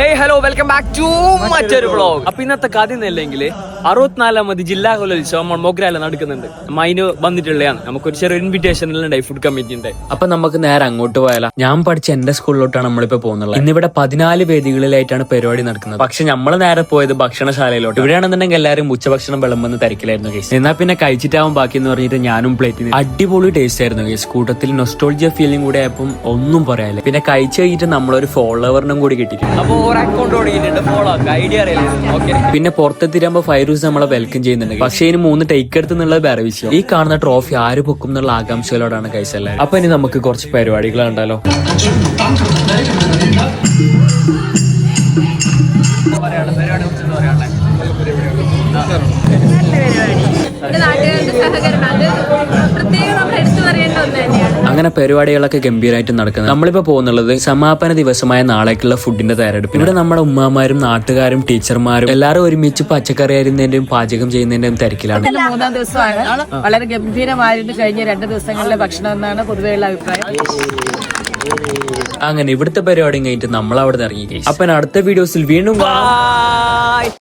Hey hello welcome back to മറ്റൊരു vlog. അപ്പൊ ഇന്നത്തെ കഥ എന്നല്ലെങ്കിൽ 64ാമത് ജില്ലാ കലോത്സവം മൊഗ്രാല നടക്കുന്നുണ്ട്. അതിന് വന്നിട്ടുള്ളതാണ്. നമുക്കൊരു ചെറിയ ഇൻവിറ്റേഷൻ ഉണ്ടായി ഫുഡ് കമ്മിറ്റിന്റെ. അപ്പൊ നമുക്ക് നേരെ അങ്ങോട്ട് പോയാലോ. ഞാൻ പഠിച്ച എന്റെ സ്കൂളിലോട്ടാണ് നമ്മളിപ്പോ പോകുന്നത്. ഇന്നിവിടെ 14 വേദികളിലായിട്ടാണ് പരിപാടി നടക്കുന്നത്. പക്ഷെ നമ്മൾ നേരെ പോയത് ഭക്ഷണശാലയിലോട്ട്. ഇവിടെയാണെന്നുണ്ടെങ്കിൽ എല്ലാവരും ഉച്ചഭക്ഷണം വിളമ്പെന്ന് തിരക്കിലായിരുന്നു കേസ്. എന്നാൽ പിന്നെ കഴിച്ചിട്ടാവും ബാക്കി എന്ന് പറഞ്ഞിട്ട് ഞാനും പ്ലേറ്റിന് അടിപൊളി ടേസ്റ്റ് ആയിരുന്നു കേസ്. കൂട്ടത്തിൽ നൊസ്റ്റോൾജിയ ഫീലിംഗ് കൂടെ ആയപ്പം ഒന്നും പറയാനില്ല. പിന്നെ കഴിച്ചു കഴിഞ്ഞിട്ട് നമ്മളൊരു ഫോളോവറിനും കൂടി കിട്ടിയിട്ടുണ്ട്. അപ്പൊ അക്കൗണ്ട് ഫോളോ ഐഡിയ അറിയില്ല. പിന്നെ പുറത്തെത്തിരുമ്പോ ഫൈറൂസ് നമ്മളെ വെൽക്കം ചെയ്യുന്നുണ്ട്. പക്ഷെ ഇതിന് 3 ടേക്ക് എടുത്ത് എന്നുള്ളത് വേറെ വിഷയം. ഈ കാണുന്ന ട്രോഫി ആര് പൊക്കും എന്നുള്ള ആകാംക്ഷകളോടാണ് കൈസല്ല. അപ്പൊ ഇനി നമുക്ക് കുറച്ച് പരിപാടികൾ കണ്ടാലോ. അങ്ങനെ പരിപാടികളൊക്കെ ഗംഭീരമായിട്ട് നടക്കുന്നത്. നമ്മളിപ്പോ പോകുന്നുള്ളത് സമാപന ദിവസമായ നാളേക്കുള്ള ഫുഡിന്റെ തയ്യാറെടുപ്പ്. ഇവിടെ നമ്മുടെ ഉമ്മമാരും നാട്ടുകാരും ടീച്ചർമാരും എല്ലാവരും ഒരുമിച്ച് പച്ചക്കറി അരിയുന്നതിന്റെയും പാചകം ചെയ്യുന്നതിന്റെയും തിരക്കിലാണ്. 3-ാം ദിവസമാണ്. വളരെ ഗംഭീരമായിരുന്നു കഴിഞ്ഞ 2 ദിവസങ്ങളിലെ ഭക്ഷണം എന്നാണ് പൊതുവെയുള്ള അഭിപ്രായം. അങ്ങനെ ഇവിടുത്തെ പരിപാടി കഴിഞ്ഞിട്ട് നമ്മൾ അവിടെ ഇറങ്ങി. അപ്പൊ അടുത്ത വീഡിയോസിൽ വീണ്ടും